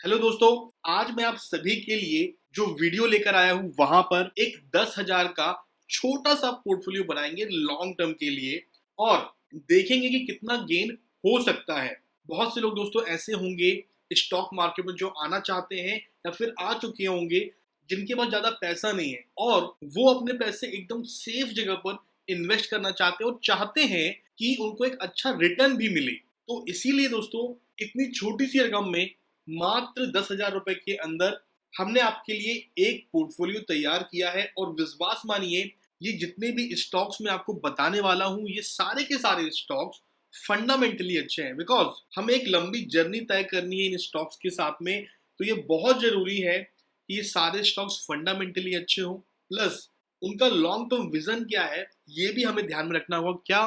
Hello दोस्तों, आज मैं आप सभी के लिए जो वीडियो लेकर आया हूं वहां पर एक 10,000 का छोटा सा पोर्टफोलियो बनाएंगे लॉन्ग टर्म के लिए और देखेंगे कि कितना गेन हो सकता है। बहुत से लोग दोस्तों ऐसे होंगे स्टॉक मार्केट में जो आना चाहते हैं या फिर आ चुके होंगे जिनके पास ज्यादा पैसा नहीं है और वो अपने पैसे एकदम सेफ जगह पर इन्वेस्ट करना चाहते हैं और चाहते हैं कि उनको एक अच्छा रिटर्न भी मिले। तो इसीलिए दोस्तों इतनी छोटी सी रकम में मात्र 10,000 रुपए के अंदर हमने आपके लिए एक पोर्टफोलियो तैयार किया है और विश्वास मानिए ये जितने भी स्टॉक्स मैं आपको बताने वाला हूं ये सारे के सारे स्टॉक्स फंडामेंटली अच्छे हैं। बिकॉज हमें एक लंबी जर्नी तय करनी है इन स्टॉक्स के साथ में, तो ये बहुत जरूरी है कि ये सारे स्टॉक्स फंडामेंटली अच्छे हो प्लस उनका लॉन्ग टर्म विजन क्या है ये भी हमें ध्यान में रखना होगा। क्या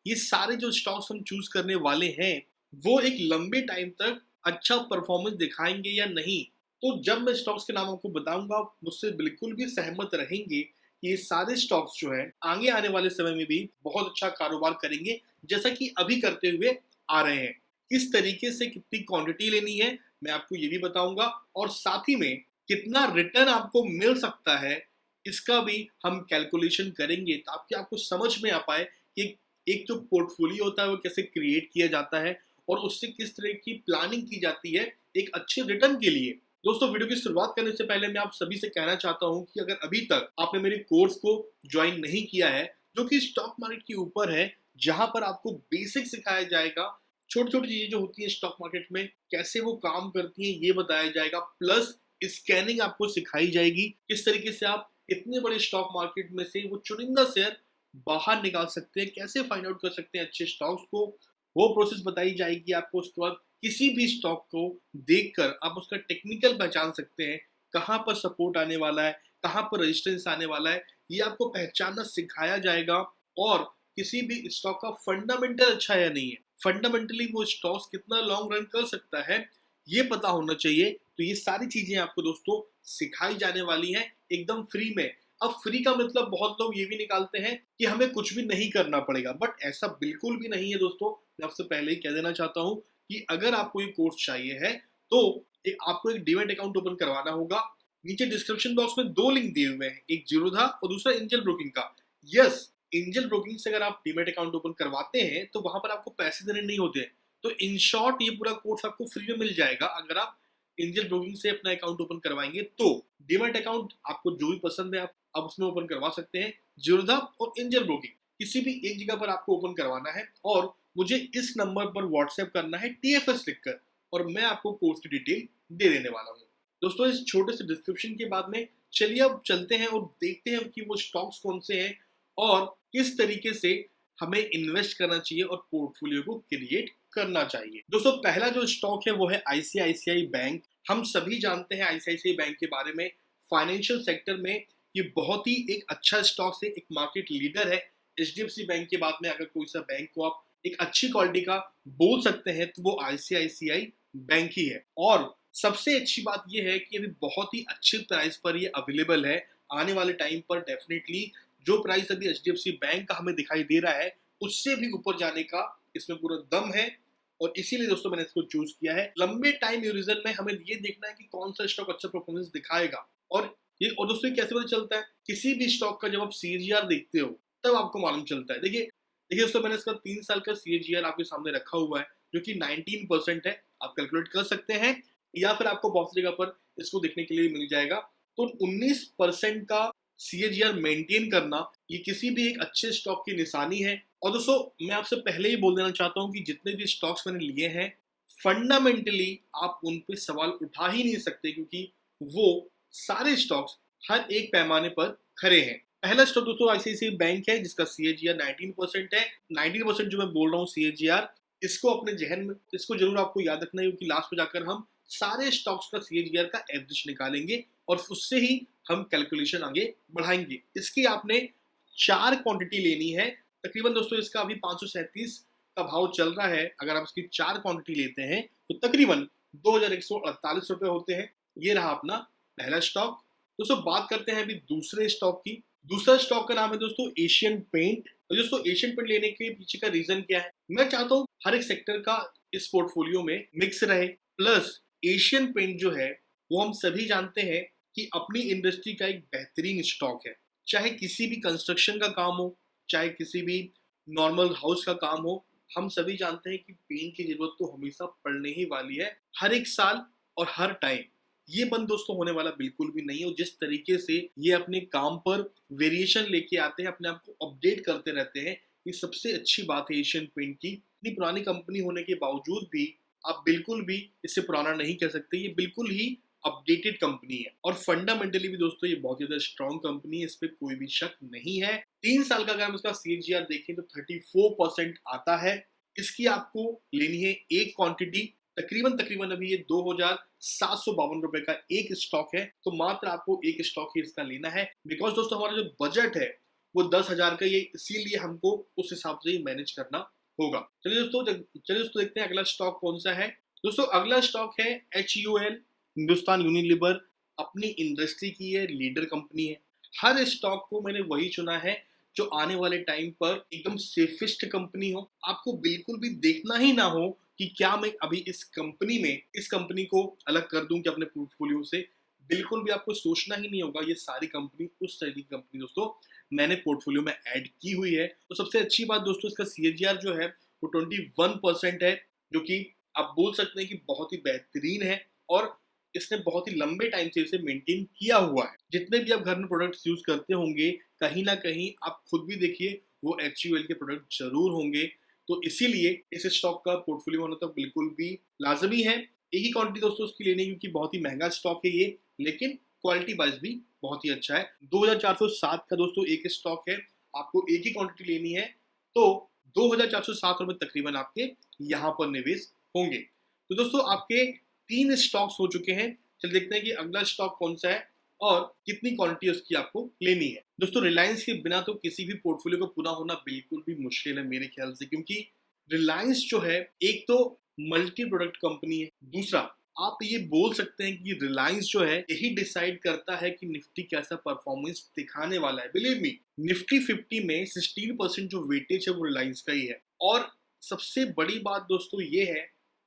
ये सारे जो स्टॉक्स हम चूज करने वाले हैं वो एक लंबे टाइम तक अच्छा परफॉर्मेंस दिखाएंगे या नहीं। तो जब मैं स्टॉक्स के नाम आपको बताऊंगा आप मुझसे बिल्कुल भी सहमत रहेंगे कि ये सारे स्टॉक्स जो हैं आगे आने वाले समय में भी बहुत अच्छा कारोबार करेंगे जैसा कि अभी करते हुए आ रहे हैं। किस तरीके से कितनी क्वांटिटी लेनी है मैं आपको ये भी बताऊंगा और साथ ही में कितना रिटर्न आपको मिल सकता है इसका भी हम कैलकुलेशन करेंगे ताकि आपको समझ में आ पाए कि एक जो पोर्टफोलियो होता है वो कैसे क्रिएट किया जाता है और उससे किस तरह की प्लानिंग की जाती है एक अच्छे रिटर्न के लिए। दोस्तों वीडियो की शुरुआत करने से पहले मैं आप सभी से कहना चाहता हूं कि अगर अभी तक आपने मेरे कोर्स को ज्वाइन नहीं किया है जो कि स्टॉक मार्केट के ऊपर है, जहां पर आपको बेसिक सिखाया जाएगा, छोटी छोटी चीजें जो होती है स्टॉक मार्केट में कैसे वो काम करती है ये बताया जाएगा, प्लस स्कैनिंग आपको सिखाई जाएगी किस तरीके से आप इतने बड़े स्टॉक मार्केट में से वो चुनिंदा शेयर बाहर निकाल सकते हैं, कैसे फाइंड आउट कर सकते हैं अच्छे स्टॉक्स को, वो प्रोसेस बताई जाएगी आपको। उसके बाद किसी भी स्टॉक को देखकर आप उसका टेक्निकल पहचान सकते हैं, कहाँ पर सपोर्ट आने वाला है, कहाँ पर रेजिस्टेंस आने वाला है, ये आपको पहचानना सिखाया जाएगा। और किसी भी स्टॉक का फंडामेंटल अच्छा या नहीं है, फंडामेंटली वो स्टॉक्स कितना लॉन्ग रन कर सकता है ये पता होना चाहिए। तो ये सारी चीजें आपको दोस्तों सिखाई जाने वाली हैं एकदम फ्री में। अब फ्री का मतलब बहुत लोग ये भी निकालते हैं कि हमें कुछ भी नहीं करना पड़ेगा, बट ऐसा बिल्कुल भी नहीं है दोस्तों। मैं आपसे पहले ही कह देना चाहता हूँ कि अगर आपको ये कोर्स चाहिए है तो आपको एक डीमैट अकाउंट ओपन करवाना होगा। नीचे डिस्क्रिप्शन बॉक्स में दो लिंक दिए हुए हैं, एक जीरोधा और दूसरा एंजल ब्रोकिंग का। यस, एंजल ब्रोकिंग से अगर आप डीमैट अकाउंट ओपन करवाते हैं तो वहां पर आपको पैसे देने नहीं होते हैं। तो इन शॉर्ट ये पूरा कोर्स आपको फ्री में मिल जाएगा अगर आप एंजल ब्रोकिंग से अपना अकाउंट ओपन करवाएंगे। तो डीमैट अकाउंट आपको जो भी पसंद है आप उसमें ओपन करवा सकते हैं। जीरोधा और एंजल ब्रोकिंग किसी भी एक जगह पर आपको ओपन करवाना है और मुझे इस नंबर पर व्हाट्सएप करना है TFS लिखकर और मैं आपको कोर्स की डिटेल दे देने वाला हूँ। दोस्तों इस छोटे से डिस्क्रिप्शन के बाद में चलिए अब चलते हैं और देखते हैं कि वो स्टॉक्स कौन से हैं और किस तरीके से हमें इन्वेस्ट करना चाहिए और पोर्टफोलियो को क्रिएट करना चाहिए। दोस्तों पहला जो स्टॉक है वो है ICICI बैंक। हम सभी जानते हैं ICICI बैंक के बारे में। फाइनेंशियल सेक्टर में ये बहुत ही एक अच्छा स्टॉक है, एक मार्केट लीडर है। HDFC बैंक के बाद में अगर कोई सा बैंक को आप एक अच्छी क्वालिटी का बोल सकते हैं तो वो ICICI बैंक ही है। और सबसे अच्छी बात ये है कि अभी बहुत ही अच्छे प्राइस पर ये अवेलेबल है। आने वाले टाइम पर डेफिनेटली जो प्राइस अभी HDFC बैंक का हमें दिखाई दे रहा है उससे भी ऊपर जाने का इसमें पूरा दम है और इसीलिए दोस्तों मैंने इसको चूज किया है। लंबे टाइम यूरिजन में हमें ये देखना है कि कौन सा स्टॉक अच्छा परफॉर्मेंस दिखाएगा और दोस्तों ये कैसे पता चलता है, किसी भी स्टॉक का जब आप CAGR देखते हो तब आपको मालूम चलता है। देखिए देखिए दोस्तों मैंने इसका 3 साल का CAGR आपके सामने रखा हुआ है जो कि 19% है। आप कैलकुलेट कर सकते हैं या फिर आपको बहुत जगह पर इसको देखने के लिए मिल जाएगा। तो 19% का CAGR मेंटेन करना ये किसी भी एक अच्छे स्टॉक की निशानी है। और दोस्तों मैं आपसे पहले ही बोल देना चाहता हूँ कि जितने भी स्टॉक्स मैंने लिए हैं फंडामेंटली आप उन पे सवाल उठा ही नहीं सकते क्योंकि वो सारे स्टॉक्स हर एक पैमाने पर खड़े हैं। पहला स्टॉक दोस्तों ICICI बैंक है जिसका CAGR 19% है। 19% जो मैं बोल रहा हूँ CAGR, इसको अपने जहन में इसको जरूर आपको याद रखना है क्योंकि लास्ट में जाकर हम सारे स्टॉक्स का CAGR का एवरेज निकालेंगे और उससे ही हम कैलकुलेशन आगे बढ़ाएंगे। इसकी आपने 4 क्वांटिटी लेनी है। तकरीबन दोस्तों इसका अभी 537 का भाव चल रहा है। अगर आप इसकी 4 क्वांटिटी लेते हैं तो तकरीबन 2148 रुपए होते हैं। ये रहा अपना पहला स्टॉक। दोस्तों बात करते हैं अभी दूसरे स्टॉक की। दूसरा स्टॉक का नाम है दोस्तों एशियन पेंट। और दोस्तों एशियन पेंट लेने के पीछे का रीजन क्या है, मैं चाहता हूँ हर एक सेक्टर का इस पोर्टफोलियो में मिक्स रहे, प्लस एशियन पेंट जो है वो हम सभी जानते हैं कि अपनी इंडस्ट्री का एक बेहतरीन स्टॉक है। चाहे किसी भी कंस्ट्रक्शन का काम हो, चाहे किसी भी नॉर्मल हाउस का काम हो, हम सभी जानते हैं कि पेंट की जरूरत तो हमेशा पड़ने ही वाली है, हर एक साल और हर टाइम। ये बंद दोस्तों होने वाला बिल्कुल भी नहीं है। और जिस तरीके से ये अपने काम पर वेरिएशन लेके आते हैं, अपने आप को अपडेट करते रहते हैं, ये सबसे अच्छी बात है एशियन पेंट की। इतनी पुरानी कंपनी होने के बावजूद भी आप बिल्कुल भी इसे पुराना नहीं कह सकते। ये बिल्कुल ही अपडेटेड कंपनी है और फंडामेंटली भी दोस्तों ये बहुत ज्यादा स्ट्रॉन्ग कंपनी है, इस पे कोई भी शक नहीं है। 3 साल का अगर हम इसका सीएजीआर देखें तो 34% आता है। इसकी आपको लेनी है एक क्वांटिटी, तकरीबन तकरीबन अभी ये 2,752 रुपए का एक स्टॉक है, तो मात्र आपको एक स्टॉक ही इसका लेना है। बिकॉज दोस्तों हमारा जो बजट है वो 10,000 का, ये इसीलिए हमको उस हिसाब से ही मैनेज करना होगा। चलिए दोस्तों देखते हैं अगला स्टॉक कौन सा है। दोस्तों अगला स्टॉक है HUL, हिंदुस्तान यूनिलीवर। अपनी इंडस्ट्री की ये लीडर कंपनी है। हर स्टॉक को मैंने वही चुना है जो आने वाले टाइम पर एकदम सेफेस्ट कंपनी हो। आपको बिल्कुल भी देखना ही ना हो कि क्या मैं अभी इस कंपनी को अलग कर दूं कि अपने पोर्टफोलियो से। बिल्कुल भी आपको सोचना ही नहीं होगा। ये सारी कंपनी उस तरह की कंपनी दोस्तों मैंने पोर्टफोलियो में ऐड की हुई है। तो सबसे अच्छी बात दोस्तों इसका सीएजीआर जो है वो 21% है, जो कि आप बोल सकते हैं कि बहुत ही बेहतरीन है। और इसने बहुत ही लंबे टाइम से इसे मेंटेन किया हुआ है। जितने भी आप घर में प्रोडक्ट्स यूज करते होंगे, कहीं ना कहीं आप खुद भी देखिए वो HUL के प्रोडक्ट जरूर होंगे। तो इसीलिए इस स्टॉक का पोर्टफोलियो होना तो बिल्कुल भी लाजमी है। एक ही क्वांटिटी दोस्तों उसकी लेनी है क्योंकि बहुत ही महंगा स्टॉक है ये, लेकिन क्वालिटी वाइज भी बहुत ही अच्छा है। 2,407 का दोस्तों एक स्टॉक है, आपको एक ही क्वांटिटी लेनी है तो 2,407 रुपए तकरीबन आपके यहाँ पर निवेश होंगे। तो दोस्तों आपके 3 स्टॉक्स हो चुके हैं। चल देखते हैं कि अगला स्टॉक कौन सा है और कितनी क्वांटिटी उसकी आपको लेनी है। दोस्तों रिलायंस के बिना तो किसी भी पोर्टफोलियो को पूरा होना बिल्कुल भी मुश्किल है मेरे ख्याल से, क्योंकि रिलायंस जो है एक तो मल्टी प्रोडक्ट कंपनी है, दूसरा आप ये बोल सकते हैं कि रिलायंस जो है यही डिसाइड करता है कि निफ्टी कैसा परफॉर्मेंस दिखाने वाला है। बिलीव मी, निफ्टी 50 में 16% जो वेटेज है वो रिलायंस का ही है। और सबसे बड़ी बात दोस्तों ये है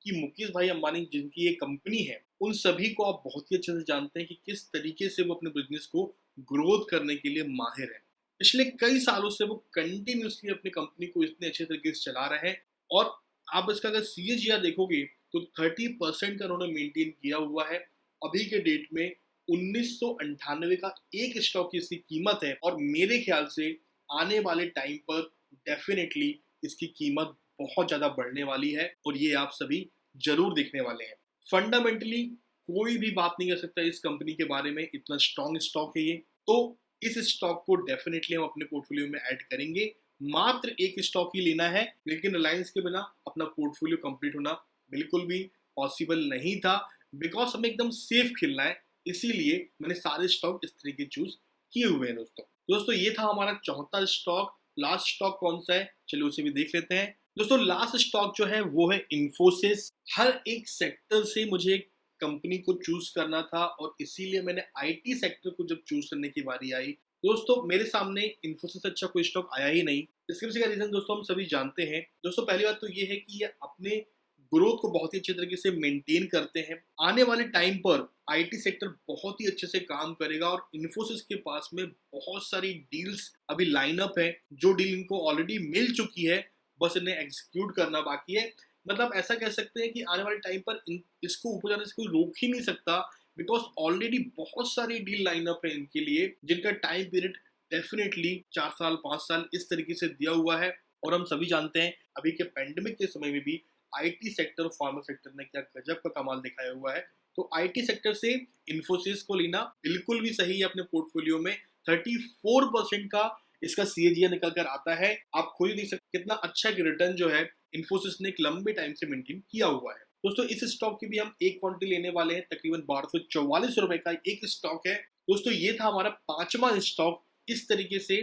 कि मुकेश भाई अंबानी जिनकी ये कंपनी है, उन सभी को आप बहुत ही अच्छे से जानते हैं कि किस तरीके से वो अपने बिजनेस को ग्रोथ करने के लिए माहिर है। पिछले कई सालों से वो कंटिन्यूसली अपनी कंपनी को इतने अच्छे तरीके से चला रहे हैं। और आप इसका अगर सीएजीआर देखोगे तो 30% का उन्होंने मेंटेन किया हुआ है। अभी के डेट में 1998 का एक स्टॉक की इसकी कीमत है और मेरे ख्याल से आने वाले टाइम पर डेफिनेटली इसकी कीमत बहुत ज्यादा बढ़ने वाली है और ये आप सभी जरूर देखने वाले हैं। फंडामेंटली कोई भी बात नहीं कर सकता इस कंपनी के बारे में, इतना स्ट्रॉन्ग स्टॉक है ये। तो इस स्टॉक को डेफिनेटली हम अपने पोर्टफोलियो में ऐड करेंगे। मात्र एक स्टॉक ही लेना है, लेकिन रिलायंस के बिना अपना पोर्टफोलियो कंप्लीट होना बिल्कुल भी पॉसिबल नहीं था। बिकॉज हमें एकदम सेफ खेलना है, इसीलिए मैंने सारे स्टॉक इस तरीके चूज किए हुए हैं दोस्तों ये था हमारा चौथा स्टॉक। लास्ट स्टॉक कौन सा है चलिए उसे भी देख लेते हैं। दोस्तों लास्ट स्टॉक जो है वो है इन्फोसिस। हर एक सेक्टर से मुझे कंपनी को चूज करना था और इसीलिए मैंने आईटी सेक्टर को जब चूज करने की बारी आई, दोस्तों मेरे सामने इन्फोसिस अच्छा कोई स्टॉक आया ही नहीं। इसके पीछे का रीजन दोस्तों हम सभी जानते हैं। दोस्तों पहली बात तो ये है कि ये अपने ग्रोथ को बहुत ही अच्छे तरीके से मेंटेन करते हैं। आने वाले टाइम पर आईटी सेक्टर बहुत ही अच्छे से काम करेगा और इन्फोसिस के पास में बहुत सारी डील्स अभी लाइनअप है। जो डील इनको ऑलरेडी मिल चुकी है, बस इन्हें एग्जीक्यूट करना बाकी है। मतलब ऐसा कह सकते हैं कि आने वाले टाइम पर इसको ऊपर जाने से कोई रोक ही नहीं सकता। बिकॉज ऑलरेडी बहुत सारी डील लाइनअप है इनके लिए, जिनका टाइम पीरियड डेफिनेटली 4 साल 5 साल इस तरीके से दिया हुआ है। और हम सभी जानते हैं अभी के पेंडेमिक के समय में भी आईटी सेक्टर और फार्मा सेक्टर ने क्या गजब का कमाल दिखाया हुआ है। तो आईटी सेक्टर से इन्फोसिस को लेना बिल्कुल भी सही है अपने पोर्टफोलियो में। 34% का इसका सीएजीआर निकल कर आता है। आप खुद ही देख सकते कितना अच्छा रिटर्न जो है इन्फोसिस ने एक लंबे टाइम से मेंटेन किया हुआ है। दोस्तों इस स्टॉक की भी हम एक क्वांटिटी लेने वाले हैं, तकरीबन 1244 रुपए का एक स्टॉक है। दोस्तों ये था हमारा 5वां स्टॉक। इस तरीके से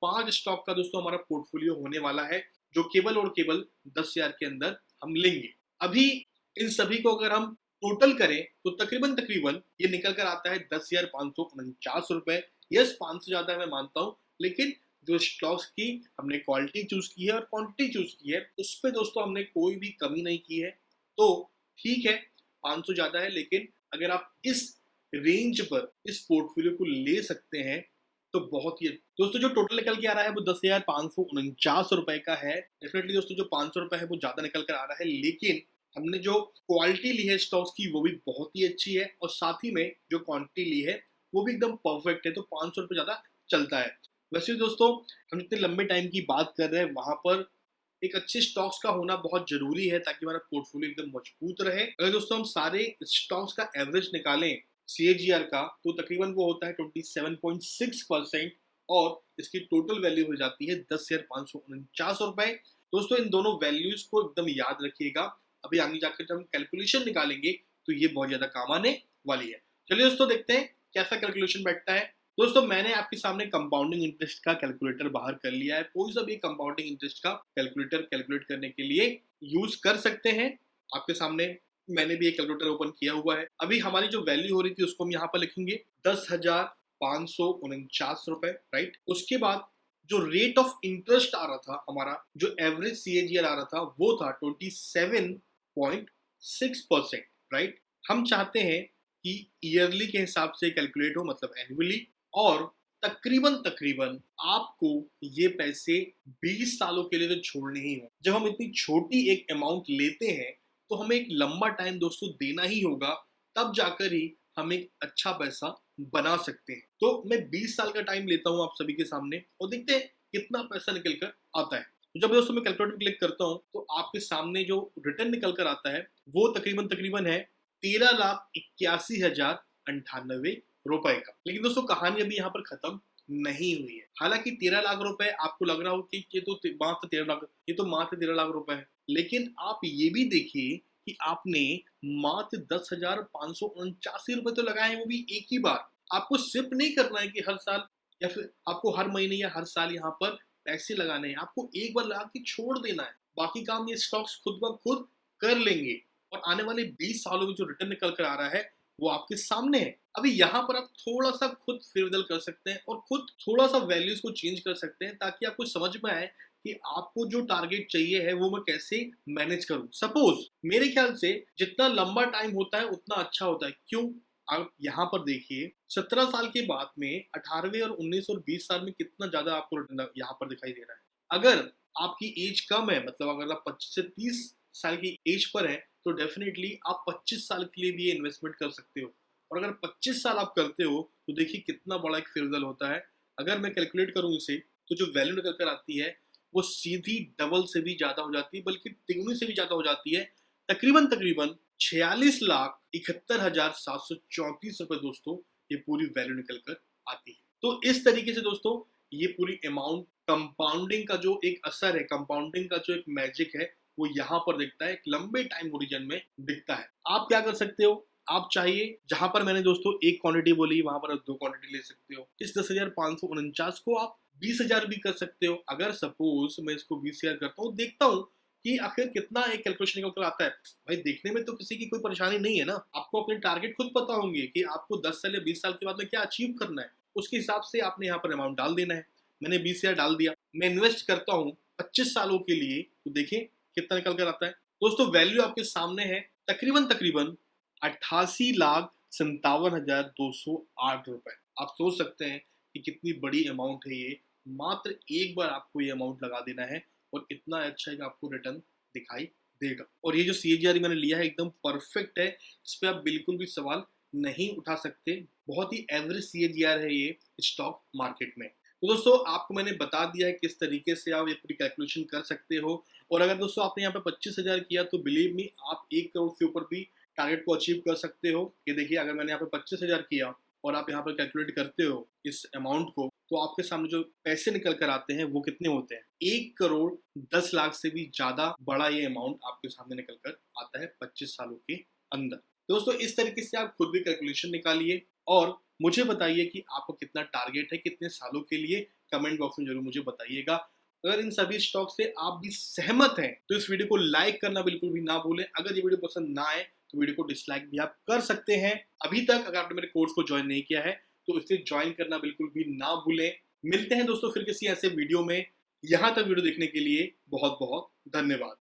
5 स्टॉक का दोस्तों हमारा पोर्टफोलियो होने वाला है, जो केवल और केवल 10,000 के अंदर हम लेंगे। अभी इन सभी को अगर हम टोटल करें तो तकरीबन ये निकल कर आता है 10,549 रुपए। यस 500 ज्यादा है मैं मानता हूँ, लेकिन जो स्टॉक्स की हमने क्वालिटी चूज की है और क्वांटिटी चूज की है, उस पे दोस्तों हमने कोई भी कमी नहीं की है। तो ठीक है, 500 ज्यादा है, लेकिन अगर आप इस रेंज पर इस पोर्टफोलियो को ले सकते हैं तो बहुत ही दोस्तों जो टोटल निकल के आ रहा है वो 10,549 रुपए का है। डेफिनेटली दोस्तों जो 500 रुपए है वो ज्यादा निकल कर आ रहा है, लेकिन हमने जो क्वालिटी ली है स्टॉक्स की वो भी बहुत ही अच्छी है और साथ ही में जो क्वांटिटी ली है वो भी एकदम परफेक्ट है, तो 500 रुपए ज्यादा चलता है। वैसे दोस्तों हम जितने लंबे टाइम की बात कर रहे हैं वहां पर एक अच्छे स्टॉक्स का होना बहुत जरूरी है ताकि हमारा पोर्टफोलियो एकदम मजबूत रहे। अगर दोस्तों हम सारे स्टॉक्स का एवरेज निकालें CAGR का तो तकरीबन वो होता है 27.6% और इसकी टोटल वैल्यू हो जाती है 10,549 रुपए। दोस्तों इन दोनों वैल्यूज को एकदम याद रखिएगा, अभी आगे जाकर जब हम कैलकुलेशन निकालेंगे तो ये बहुत ज्यादा काम आने वाली है। चलिए दोस्तों देखते हैं कैसा कैलकुलेशन बैठता है। दोस्तों मैंने आपके सामने कंपाउंडिंग इंटरेस्ट का कैलकुलेटर बाहर कर लिया है। कोई सा भी कंपाउंडिंग इंटरेस्ट का कैलकुलेटर कैलकुलेट करने के लिए यूज कर सकते हैं। आपके सामने मैंने भी एक कैलकुलेटर ओपन किया हुआ है। अभी हमारी जो वैल्यू हो रही थी उसको हम यहाँ पर लिखेंगे 10,549 रुपए, राइट। उसके बाद जो रेट ऑफ इंटरेस्ट आ रहा था हमारा, जो एवरेज CAGR आ रहा था वो था 27.6%, राइट। हम चाहते हैं कि ईयरली के हिसाब से कैलकुलेट हो, मतलब एनुअली, और तकरीबन आपको ये पैसे 20 सालों के लिए तो छोड़ने ही हो। जब हम इतनी छोटी एक अमाउंट लेते हैं तो हमें एक लंबा टाइम दोस्तों देना ही होगा, तब जाकर ही हम एक अच्छा पैसा बना सकते हैं। तो मैं 20 साल का टाइम लेता हूं आप सभी के सामने और देखते हैं कितना पैसा निकल कर आता है। तो जब दोस्तों मैं कैलकुलेटर क्लिक करता हूं तो आपके सामने जो रिटर्न निकल कर आता है वो तकरीबन है 13,81,098 रुपए का। लेकिन दोस्तों कहानी अभी यहाँ पर खत्म नहीं हुई है। हालांकि 13 लाख रुपए आपको लग रहा हो कि ये तो मात्र 13 लाख रुपए है, लेकिन आप ये भी देखिए कि आपने मात्र 10,549 रुपए तो लगाए हैं, वो भी एक ही बार। आपको सिर्फ नहीं करना है कि हर साल या फिर आपको हर महीने या हर साल यहाँ पर पैसे लगाने हैं, आपको एक बार लगा के छोड़ देना है। बाकी काम ये स्टॉक्स खुद ब खुद कर लेंगे और आने वाले 20 सालों में जो रिटर्न निकल कर आ रहा है वो आपके सामने है। अभी यहाँ पर आप थोड़ा सा खुद फेरबदल कर सकते हैं और खुद थोड़ा सा वैल्यूज को चेंज कर सकते हैं ताकि आपको समझ में आए कि आपको जो टारगेट चाहिए है वो मैं कैसे मैनेज करूं। सपोज मेरे ख्याल से जितना लंबा टाइम होता है उतना अच्छा होता है। क्यों? आप यहाँ पर देखिए 17 साल के बाद में 18वें और 19 और 20 साल में कितना ज्यादा आपको रिटर्न यहाँ पर दिखाई दे रहा है। अगर आपकी एज कम है, मतलब अगर आप 25 से 30 साल की एज पर है तो डेफिनेटली आप 25 साल के लिए भी इन्वेस्टमेंट कर सकते हो। और अगर 25 साल आप करते हो तो देखिए कितना बड़ा एक फेरबदल होता है। अगर मैं कैलकुलेट करूं इसे तो जो वैल्यू निकल कर आती है वो सीधी डबल से भी ज्यादा हो जाती है, बल्कि तिगुनी से भी ज्यादा हो जाती है। तकरीबन 46,71,734 रुपए दोस्तों ये पूरी वैल्यू निकल कर आती है। तो इस तरीके से दोस्तों ये पूरी अमाउंट कंपाउंडिंग का जो एक असर है, कंपाउंडिंग का जो एक मैजिक है वो यहाँ पर दिखता है, एक लंबे टाइम ओरिजिन में दिखता है। आप क्या कर सकते हो, आप चाहिए जहां पर मैंने दोस्तों एक क्वांटिटी बोली वहां पर आप 2 क्वांटिटी ले सकते हो। इस 10,549 को आप 20,000 भी कर सकते हो। अगर सपोज मैं इसको 20,000 करता हूँ, देखता हूँ कि आखिर कितना एक कैलकुलेशन निकल कर आता है। भाई देखने में तो किसी की कोई परेशानी नहीं है ना, आपको अपने टारगेट खुद पता होंगे कि आपको 10 साल या 20 साल के बाद में क्या अचीव करना है, उसके हिसाब से आपने यहाँ पर अमाउंट डाल देना है। मैंने 20,000 डाल दिया, मैं इन्वेस्ट करता हूँ 25 सालों के लिए, तो देखें कितना निकल कर आता है। दोस्तों वैल्यू आपके सामने है तकरीबन 88,57,208 रुपए। आप सोच सकते हैं कि कितनी बड़ी अमाउंट है ये। मात्र एक बार आपको ये अमाउंट लगा देना है और इतना अच्छा है कि आपको रिटर्न दिखाई देगा। और ये जो CAGR मैंने लिया है एकदम परफेक्ट है, इस पर आप बिल्कुल भी सवाल नहीं उठा सकते। बहुत ही एवरेज CAGR है ये स्टॉक मार्केट में। तो दोस्तों आपको मैंने बता दिया है किस तरीके से आप ये पूरी कैलकुलेशन कर सकते हो। और अगर दोस्तों आपने यहाँ पे 25,000 किया तो बिलीव मी आप 1 करोड़ से ऊपर भी टारगेट को अचीव कर सकते हो। ये देखिए अगर मैंने यहाँ पे 25,000 किया और आप यहाँ पर कैलकुलेट करते हो इस अमाउंट को, तो आपके सामने जो पैसे निकल कर आते हैं वो कितने होते हैं, 1,10,00,000 से भी ज्यादा बड़ा ये अमाउंट आपके सामने निकल कर आता है 25 सालों के अंदर। दोस्तों इस तरीके से आप खुद भी कैलकुलेशन निकालिए और मुझे बताइए कि आपको कितना टारगेट है, कितने सालों के लिए। कमेंट बॉक्स में जरूर मुझे बताइएगा। अगर इन सभी स्टॉक से आप भी सहमत हैं तो इस वीडियो को लाइक करना बिल्कुल भी ना भूलें। अगर ये वीडियो पसंद ना आए तो वीडियो को डिसलाइक भी आप कर सकते हैं। अभी तक अगर आपने मेरे कोर्स को ज्वाइन नहीं किया है तो इसे ज्वाइन करना बिल्कुल भी ना भूलें। मिलते हैं दोस्तों फिर किसी ऐसे वीडियो में। यहाँ तक वीडियो देखने के लिए बहुत बहुत धन्यवाद।